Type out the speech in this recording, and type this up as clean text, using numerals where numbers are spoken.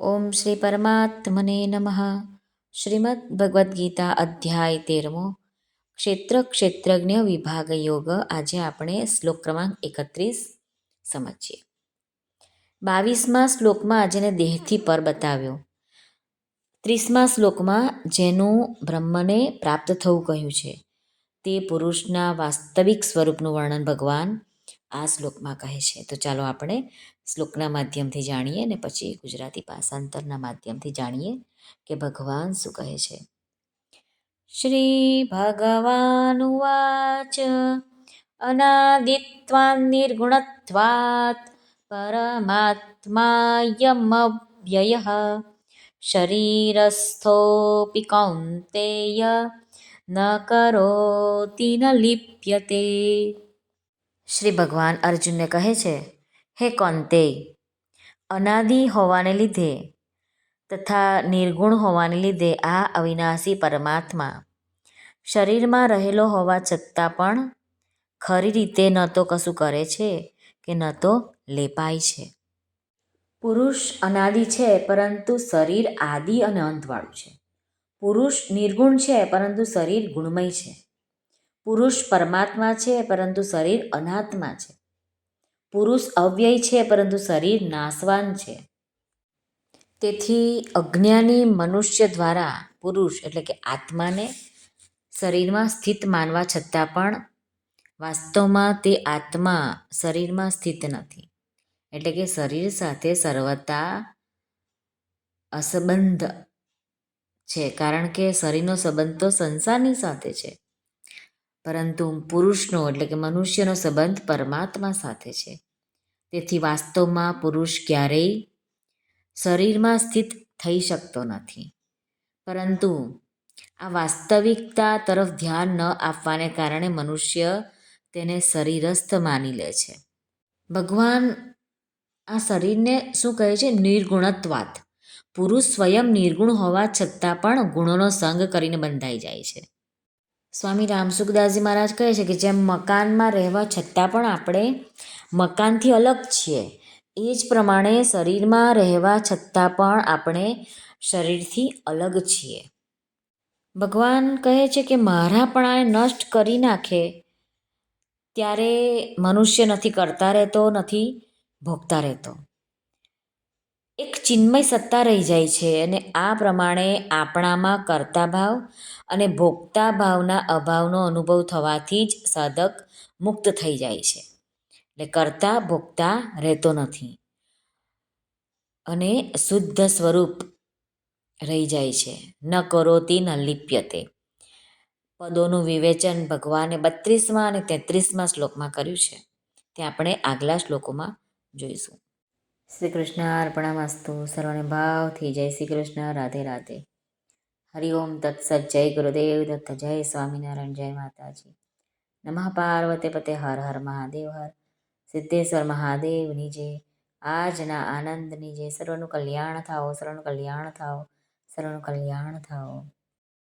ઓમ શ્રી પરમાત્મને નમઃ. શ્રીમદ્ ભગવદ્ ગીતા અધ્યાય 13મો ક્ષેત્ર ક્ષેત્રજ્ઞ વિભાગ યોગ. આજે આપણે શ્લોક ક્રમાંક 31 સમજીએ. 22મા શ્લોકમાં જેને દેહથી પર બતાવ્યો, 30મા શ્લોકમાં જેનું બ્રહ્મને પ્રાપ્ત થવું કહ્યું છે તે પુરુષના વાસ્તવિક સ્વરૂપનું વર્ણન ભગવાન આ શ્લોકમાં કહે છે. તો ચાલો આપણે શ્લોકના માધ્યમથી જાણીએ અને પછી ગુજરાતી ભાષાંતરના માધ્યમથી જાણીએ કે ભગવાન શું કહે છે. શ્રી ભગવાનુવાચ અનાદિત્વાન નિર્ગુણત્વાत् પરમાત્માયમવ્યયઃ શરીરસ્થોऽપि કૌન્તેય ન કરોતિ ન લિપ્યતે. શ્રી ભગવાન અર્જુનને કહે છે, હે કૌંતેય, અનાદિ હોવાને લીધે તથા નિર્ગુણ હોવાને લીધે આ અવિનાશી પરમાત્મા શરીરમાં રહેલો હોવા છતાં પણ ખરી રીતે ન તો કશું કરે છે કે ન તો લેપાય છે. પુરુષ અનાદિ છે પરંતુ શરીર આદિ અને અંતવાળું છે. પુરુષ નિર્ગુણ છે પરંતુ શરીર ગુણમય છે. પુરુષ પરમાત્મા છે પરંતુ શરીર અનાત્મા છે. પુરુષ અવ્યય છે પરંતુ શરીર નાશવાન છે. તેથી અજ્ઞાની મનુષ્ય દ્વારા પુરુષ એટલે કે આત્માને શરીરમાં સ્થિત માનવા છતાં પણ વાસ્તવમાં તે આત્મા શરીરમાં સ્થિત નથી. એટલે કે શરીર સાથે સર્વતા અસંબંધ છે, કારણ કે શરીરનો સંબંધ તો સંસારની સાથે છે, પરંતુ પુરુષનો એટલે કે મનુષ્યનો સંબંધ પરમાત્મા સાથે છે. તેથી વાસ્તવમાં પુરુષ ક્યારેય શરીરમાં સ્થિત થઈ શકતો નથી, પરંતુ આ વાસ્તવિકતા તરફ ધ્યાન ન આપવાને કારણે મનુષ્ય તેને શરીરસ્થ માની લે છે. ભગવાન આ શરીરને શું કહે છે? નિર્ગુણત્વાત. પુરુષ સ્વયં નિર્ગુણ હોવા છતાં પણ ગુણોનો સંગ કરીને બંધાઈ જાય છે. સ્વામી રામસુખદાસજી મહારાજ કહે છે કે જેમ મકાનમાં રહેવા છતાં પણ આપણે મકાનથી અલગ છીએ, એ જ પ્રમાણે શરીરમાં રહેવા છતાં પણ આપણે શરીરથી અલગ છીએ. ભગવાન કહે છે કે મારાપણાને નષ્ટ કરી નાખે ત્યારે મનુષ્ય નથી કરતા રહેતો, નથી ભોગતા રહેતો. એક ચિન્મય સત્તા રહી જાય છે અને આ પ્રમાણે આપણામાં કર્તા ભાવ અને ભોગતા ભાવના અભાવનો અનુભવ થવાથી જ સાધક મુક્ત થઈ જાય છે. એટલે કરતા ભોગતા રહેતો નથી અને શુદ્ધ સ્વરૂપ રહી જાય છે. ન કરોતિ ન લિપ્યતે. પદોનું વિવેચન ભગવાને 32મા અને 33મા શ્લોકમાં કર્યું છે, તે આપણે આગલા શ્લોકોમાં જોઈશું. શ્રી કૃષ્ણ અર્પણમસ્તુ. સર્વને ભાવથી જય શ્રી કૃષ્ણ. રાધે રાધે. હરિ ઓમ તત્સત. જય ગુરુદેવ દત્ત. જય સ્વામિનારાયણ. જય માતાજી. નમઃ પાર્વતે પતે. હર હર મહાદેવ. હર સિદ્ધેશ્વર મહાદેવની જય. આજના આનંદની જય. સર્વનું કલ્યાણ થાઓ, સર્વનું કલ્યાણ થાઓ, સર્વનું કલ્યાણ થાઓ.